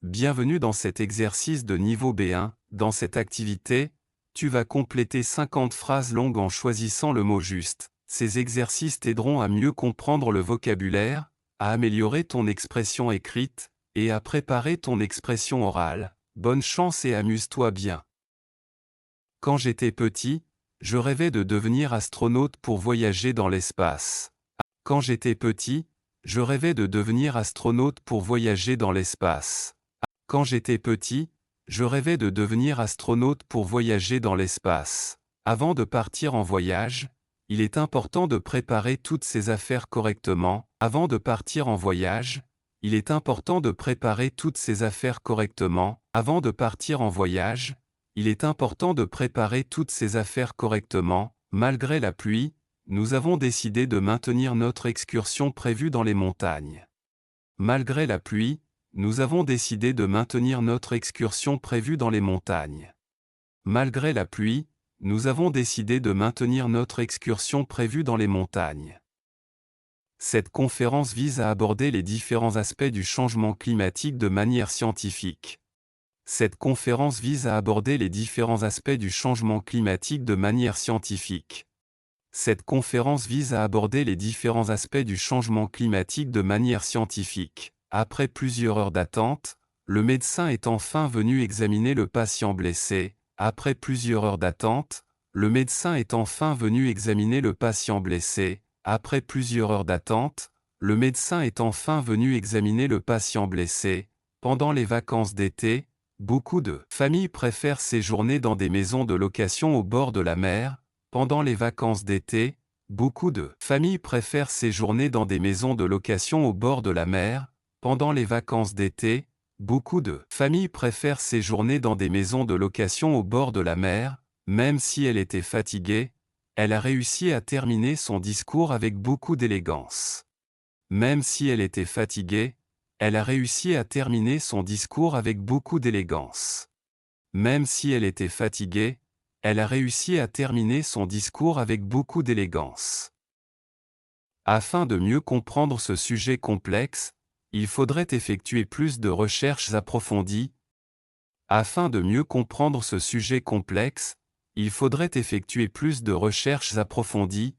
Bienvenue dans cet exercice de niveau B1. Dans cette activité, tu vas compléter 50 phrases longues en choisissant le mot juste. Ces exercices t'aideront à mieux comprendre le vocabulaire, à améliorer ton expression écrite, et à préparer ton expression orale. Bonne chance et amuse-toi bien. Quand j'étais petit, je rêvais de devenir astronaute pour voyager dans l'espace. Quand j'étais petit, je rêvais de devenir astronaute pour voyager dans l'espace. Quand j'étais petit, je rêvais de devenir astronaute pour voyager dans l'espace. Avant de partir en voyage, il est important de préparer toutes ses affaires correctement. Avant de partir en voyage, il est important de préparer toutes ses affaires correctement. Avant de partir en voyage, il est important de préparer toutes ses affaires correctement. Malgré la pluie, nous avons décidé de maintenir notre excursion prévue dans les montagnes. Malgré la pluie, nous avons décidé de maintenir notre excursion prévue dans les montagnes. Malgré la pluie, nous avons décidé de maintenir notre excursion prévue dans les montagnes. Cette conférence vise à aborder les différents aspects du changement climatique de manière scientifique. Cette conférence vise à aborder les différents aspects du changement climatique de manière scientifique. Cette conférence vise à aborder les différents aspects du changement climatique de manière scientifique. Après plusieurs heures d'attente, le médecin est enfin venu examiner le patient blessé. Après plusieurs heures d'attente, le médecin est enfin venu examiner le patient blessé. Après plusieurs heures d'attente, le médecin est enfin venu examiner le patient blessé. Pendant les vacances d'été, beaucoup de familles préfèrent séjourner dans des maisons de location au bord de la mer. Pendant les vacances d'été, beaucoup de familles préfèrent séjourner dans des maisons de location au bord de la mer. Pendant les vacances d'été, beaucoup de familles préfèrent séjourner dans des maisons de location au bord de la mer. Même si elle était fatiguée, elle a réussi à terminer son discours avec beaucoup d'élégance. Même si elle était fatiguée, elle a réussi à terminer son discours avec beaucoup d'élégance. Même si elle était fatiguée, elle a réussi à terminer son discours avec beaucoup d'élégance. Afin de mieux comprendre ce sujet complexe, il faudrait effectuer plus de recherches approfondies. Afin de mieux comprendre ce sujet complexe, il faudrait effectuer plus de recherches approfondies.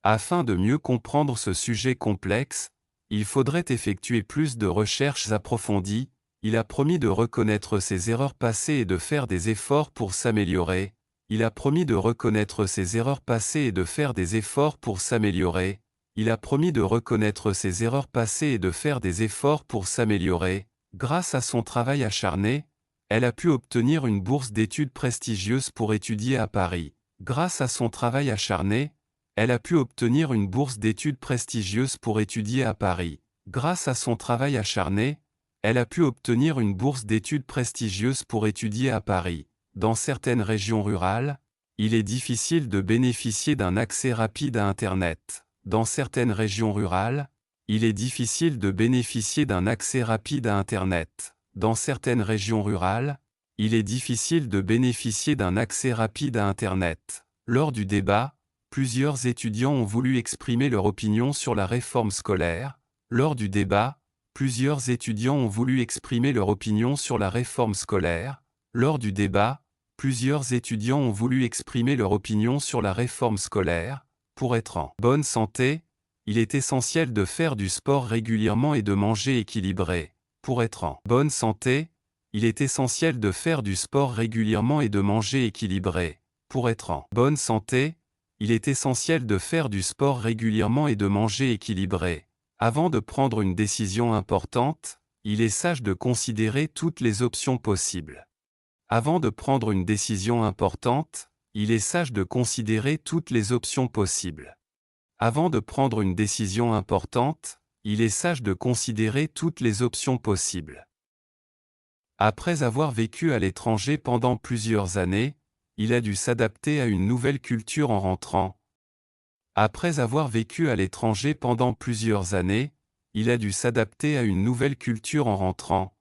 Afin de mieux comprendre ce sujet complexe, il faudrait effectuer plus de recherches approfondies. Il a promis de reconnaître ses erreurs passées et de faire des efforts pour s'améliorer. Il a promis de reconnaître ses erreurs passées et de faire des efforts pour s'améliorer. Il a promis de reconnaître ses erreurs passées et de faire des efforts pour s'améliorer. Grâce à son travail acharné, elle a pu obtenir une bourse d'études prestigieuse pour étudier à Paris. Grâce à son travail acharné, elle a pu obtenir une bourse d'études prestigieuse pour étudier à Paris. Grâce à son travail acharné, elle a pu obtenir une bourse d'études prestigieuse pour étudier à Paris. Dans certaines régions rurales, il est difficile de bénéficier d'un accès rapide à Internet. Dans certaines régions rurales, il est difficile de bénéficier d'un accès rapide à Internet. Dans certaines régions rurales, il est difficile de bénéficier d'un accès rapide à Internet. Lors du débat, plusieurs étudiants ont voulu exprimer leur opinion sur la réforme scolaire. Lors du débat, plusieurs étudiants ont voulu exprimer leur opinion sur la réforme scolaire. Lors du débat, plusieurs étudiants ont voulu exprimer leur opinion sur la réforme scolaire. Pour être en bonne santé, il est essentiel de faire du sport régulièrement et de manger équilibré. Pour être en bonne santé, il est essentiel de faire du sport régulièrement et de manger équilibré. Pour être en bonne santé, il est essentiel de faire du sport régulièrement et de manger équilibré. Avant de prendre une décision importante, il est sage de considérer toutes les options possibles. Avant de prendre une décision importante, il est sage de considérer toutes les options possibles. Avant de prendre une décision importante, il est sage de considérer toutes les options possibles. Après avoir vécu à l'étranger pendant plusieurs années, il a dû s'adapter à une nouvelle culture en rentrant. Après avoir vécu à l'étranger pendant plusieurs années, il a dû s'adapter à une nouvelle culture en rentrant.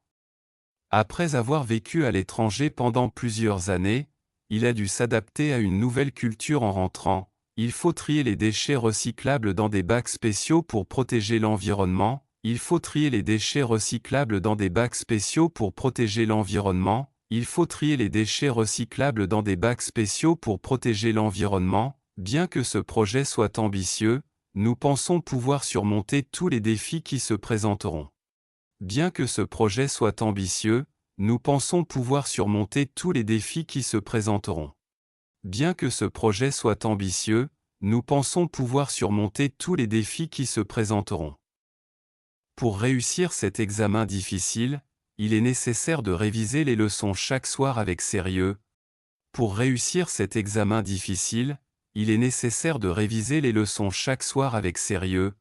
Après avoir vécu à l'étranger pendant plusieurs années, il a dû s'adapter à une nouvelle culture en rentrant. Il faut trier les déchets recyclables dans des bacs spéciaux pour protéger l'environnement. Il faut trier les déchets recyclables dans des bacs spéciaux pour protéger l'environnement. Il faut trier les déchets recyclables dans des bacs spéciaux pour protéger l'environnement. Bien que ce projet soit ambitieux, nous pensons pouvoir surmonter tous les défis qui se présenteront. Bien que ce projet soit ambitieux, nous pensons pouvoir surmonter tous les défis qui se présenteront. Bien que ce projet soit ambitieux, nous pensons pouvoir surmonter tous les défis qui se présenteront. Pour réussir cet examen difficile, il est nécessaire de réviser les leçons chaque soir avec sérieux. Pour réussir cet examen difficile, il est nécessaire de réviser les leçons chaque soir avec sérieux.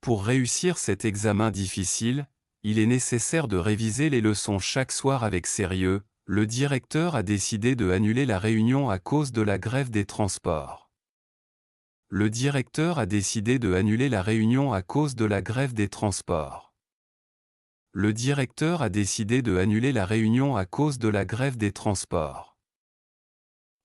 Pour réussir cet examen difficile, il est nécessaire de réviser les leçons chaque soir avec sérieux. Le directeur a décidé de annuler la réunion à cause de la grève des transports. Le directeur a décidé de annuler la réunion à cause de la grève des transports. Le directeur a décidé de annuler la réunion à cause de la grève des transports.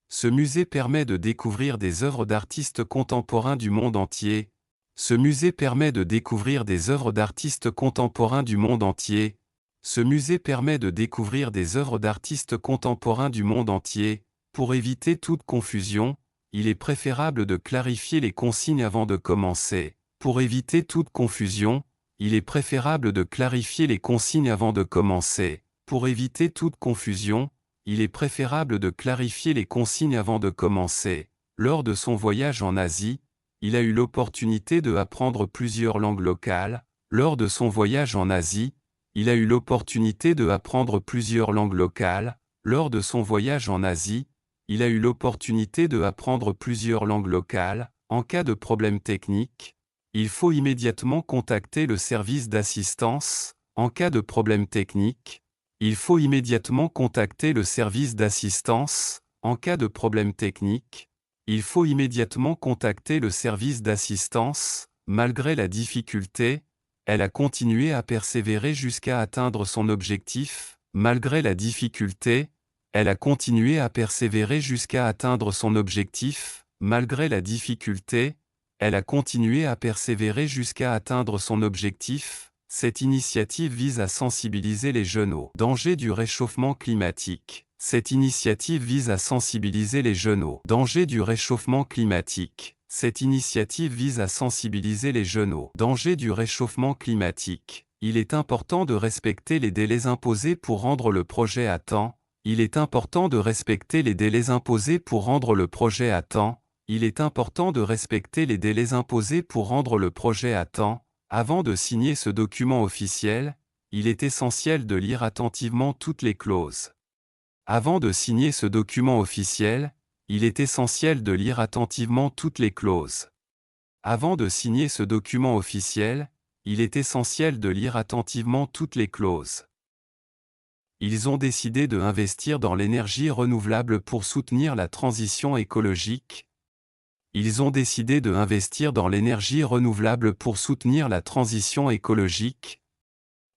Ce musée permet de découvrir des œuvres d'artistes contemporains du monde entier. Ce musée permet de découvrir des œuvres d'artistes contemporains du monde entier. Ce musée permet de découvrir des œuvres d'artistes contemporains du monde entier. Pour éviter toute confusion, il est préférable de clarifier les consignes avant de commencer. Pour éviter toute confusion, il est préférable de clarifier les consignes avant de commencer. Pour éviter toute confusion, il est préférable de clarifier les consignes avant de commencer. Lors de son voyage en Asie, il a eu l'opportunité de apprendre plusieurs langues locales. Lors de son voyage en Asie, il a eu l'opportunité de apprendre plusieurs langues locales. Lors de son voyage en Asie, il a eu l'opportunité de apprendre plusieurs langues locales. En cas de problème technique, il faut immédiatement contacter le service d'assistance. En cas de problème technique, il faut immédiatement contacter le service d'assistance. En cas de problème technique, il faut immédiatement contacter le service d'assistance. Malgré la difficulté, elle a continué à persévérer jusqu'à atteindre son objectif. Malgré la difficulté, elle a continué à persévérer jusqu'à atteindre son objectif. Malgré la difficulté, elle a continué à persévérer jusqu'à atteindre son objectif. Cette initiative vise à sensibiliser les jeunes aux dangers du réchauffement climatique. Cette initiative vise à sensibiliser les jeunes aux dangers du réchauffement climatique. Cette initiative vise à sensibiliser les jeunes aux dangers du réchauffement climatique. Il est important de respecter les délais imposés pour rendre le projet à temps. Il est important de respecter les délais imposés pour rendre le projet à temps. Il est important de respecter les délais imposés pour rendre le projet à temps. Avant de signer ce document officiel, il est essentiel de lire attentivement toutes les clauses. Avant de signer ce document officiel, il est essentiel de lire attentivement toutes les clauses. Avant de signer ce document officiel, il est essentiel de lire attentivement toutes les clauses. Ils ont décidé de investir dans l'énergie renouvelable pour soutenir la transition écologique. Ils ont décidé de investir dans l'énergie renouvelable pour soutenir la transition écologique.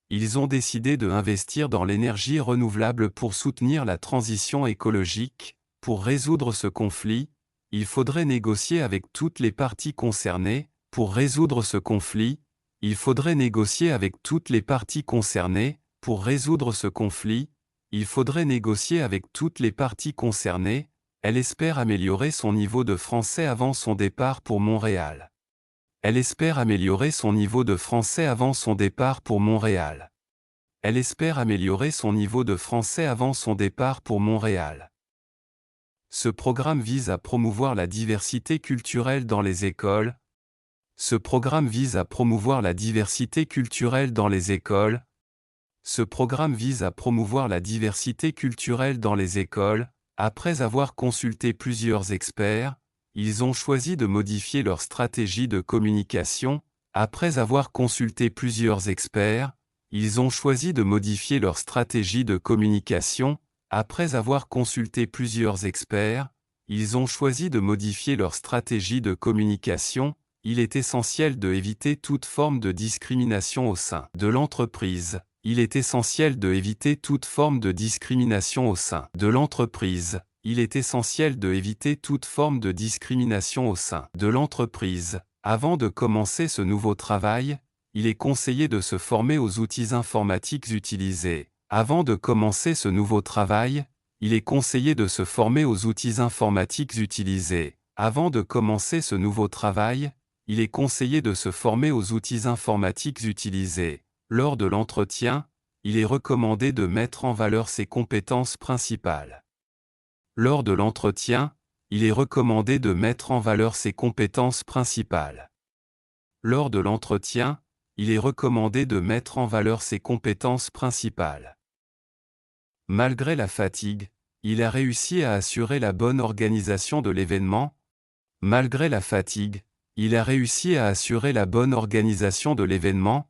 Ils ont décidé de investir dans l'énergie renouvelable pour soutenir la transition écologique. Pour résoudre ce conflit, il faudrait négocier avec toutes les parties concernées. Pour résoudre ce conflit, il faudrait négocier avec toutes les parties concernées. Pour résoudre ce conflit, il faudrait négocier avec toutes les parties concernées. Elle espère améliorer son niveau de français avant son départ pour Montréal. Elle espère améliorer son niveau de français avant son départ pour Montréal. Elle espère améliorer son niveau de français avant son départ pour Montréal. Ce programme vise à promouvoir la diversité culturelle dans les écoles. Ce programme vise à promouvoir la diversité culturelle dans les écoles. Ce programme vise à promouvoir la diversité culturelle dans les écoles. Après avoir consulté plusieurs experts, ils ont choisi de modifier leur stratégie de communication. Après avoir consulté plusieurs experts, ils ont choisi de modifier leur stratégie de communication. Après avoir consulté plusieurs experts, ils ont choisi de modifier leur stratégie de communication. Il est essentiel de éviter toute forme de discrimination au sein de l'entreprise. Il est essentiel de éviter toute forme de discrimination au sein de l'entreprise. Il est essentiel de éviter toute forme de discrimination au sein de l'entreprise. Avant de commencer ce nouveau travail, il est conseillé de se former aux outils informatiques utilisés. Avant de commencer ce nouveau travail, il est conseillé de se former aux outils informatiques utilisés. Avant de commencer ce nouveau travail, il est conseillé de se former aux outils informatiques utilisés. Lors de l'entretien, il est recommandé de mettre en valeur ses compétences principales. Lors de l'entretien, il est recommandé de mettre en valeur ses compétences principales. Lors de l'entretien, il est recommandé de mettre en valeur ses compétences principales. Malgré la fatigue, il a réussi à assurer la bonne organisation de l'événement. Malgré la fatigue, il a réussi à assurer la bonne organisation de l'événement.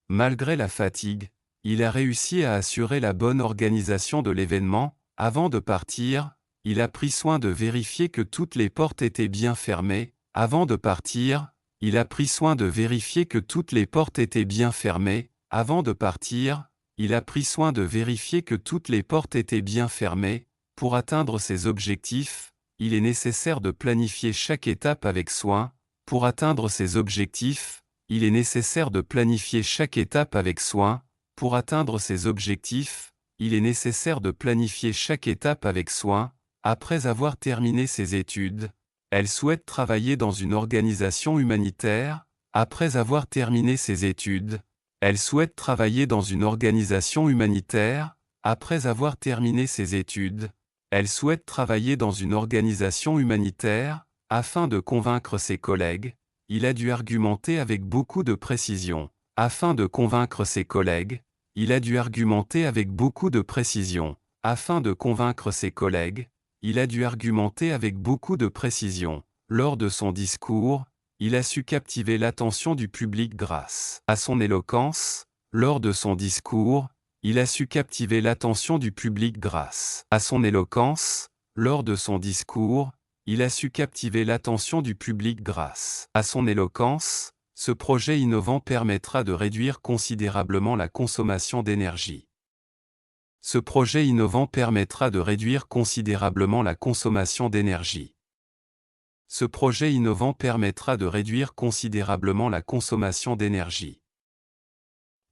Malgré la fatigue, il a réussi à assurer la bonne organisation de l'événement. Avant de partir, il a pris soin de vérifier que toutes les portes étaient bien fermées. Avant de partir, il a pris soin de vérifier que toutes les portes étaient bien fermées. Avant de partir, il a pris soin de vérifier que toutes les portes étaient bien fermées. Pour atteindre ses objectifs, il est nécessaire de planifier chaque étape avec soin. Pour atteindre ses objectifs, il est nécessaire de planifier chaque étape avec soin. Pour atteindre ses objectifs, il est nécessaire de planifier chaque étape avec soin. Après avoir terminé ses études, elle souhaite travailler dans une organisation humanitaire. Après avoir terminé ses études, elle souhaite travailler dans une organisation humanitaire. Après avoir terminé ses études, elle souhaite travailler dans une organisation humanitaire. Afin de convaincre ses collègues, il a dû argumenter avec beaucoup de précision. Afin de convaincre ses collègues, il a dû argumenter avec beaucoup de précision. Afin de convaincre ses collègues, il a dû argumenter avec beaucoup de précision. Lors de son discours, il a su captiver l'attention du public grâce à son éloquence. Lors de son discours, il a su captiver l'attention du public grâce à son éloquence. Lors de son discours, il a su captiver l'attention du public grâce à son éloquence. Ce projet innovant permettra de réduire considérablement la consommation d'énergie. Ce projet innovant permettra de réduire considérablement la consommation d'énergie. Ce projet innovant permettra de réduire considérablement la consommation d'énergie.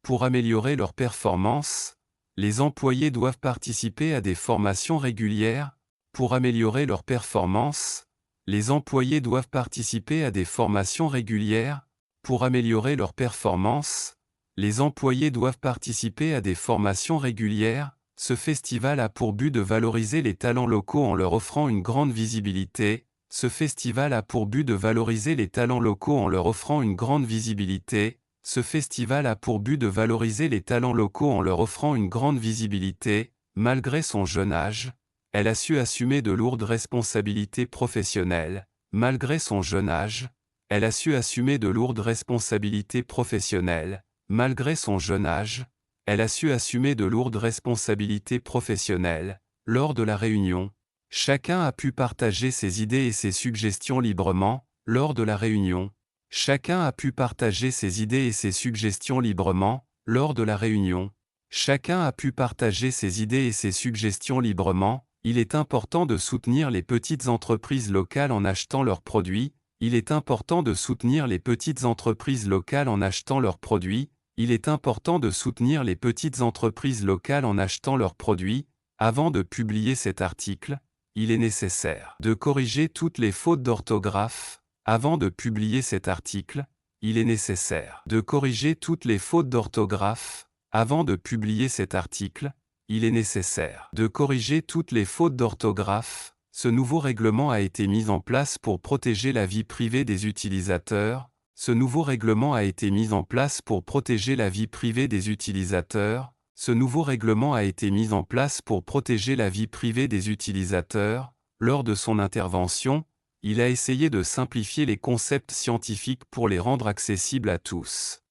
Pour améliorer leur performance, les employés doivent participer à des formations régulières. Pour améliorer leur performance, les employés doivent participer à des formations régulières. Pour améliorer leur performance, les employés doivent participer à des formations régulières. Ce festival a pour but de valoriser les talents locaux en leur offrant une grande visibilité. Ce festival a pour but de valoriser les talents locaux en leur offrant une grande visibilité. Ce festival a pour but de valoriser les talents locaux en leur offrant une grande visibilité. Malgré son jeune âge, elle a su assumer de lourdes responsabilités professionnelles. Malgré son jeune âge, elle a su assumer de lourdes responsabilités professionnelles. Malgré son jeune âge, elle a su assumer de lourdes responsabilités professionnelles. Lors de la réunion, chacun a pu partager ses idées et ses suggestions librement. Lors de la réunion, chacun a pu partager ses idées et ses suggestions librement. Lors de la réunion, chacun a pu partager ses idées et ses suggestions librement. Il est important de soutenir les petites entreprises locales en achetant leurs produits. Il est important de soutenir les petites entreprises locales en achetant leurs produits. Il est important de soutenir les petites entreprises locales en achetant leurs produits. Avant de publier cet article, il est nécessaire de corriger toutes les fautes d'orthographe. Avant de publier cet article, il est nécessaire de corriger toutes les fautes d'orthographe. Avant de publier cet article, il est nécessaire de corriger toutes les fautes d'orthographe. Ce nouveau règlement a été mis en place pour protéger la vie privée des utilisateurs. Ce nouveau règlement a été mis en place pour protéger la vie privée des utilisateurs. Ce nouveau règlement a été mis en place pour protéger la vie privée des utilisateurs. Lors de son intervention, il a essayé de simplifier les concepts scientifiques pour les rendre accessibles à tous.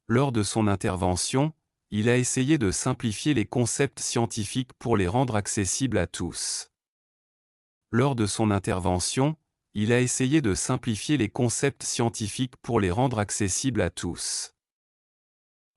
Lors de son intervention, il a essayé de simplifier les concepts scientifiques pour les rendre accessibles à tous. Lors de son intervention, il a essayé de simplifier les concepts scientifiques pour les rendre accessibles à tous.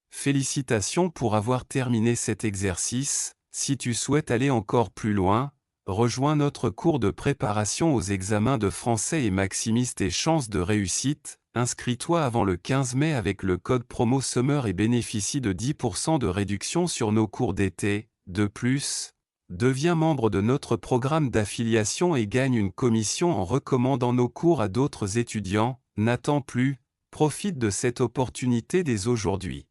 Félicitations pour avoir terminé cet exercice. Si tu souhaites aller encore plus loin, rejoins notre cours de préparation aux examens de français et maximise tes chances de réussite. Inscris-toi avant le 15 mai avec le code promo SUMMER et bénéficie de 10% de réduction sur nos cours d'été. De plus, deviens membre de notre programme d'affiliation et gagne une commission en recommandant nos cours à d'autres étudiants. N'attends plus, profite de cette opportunité dès aujourd'hui.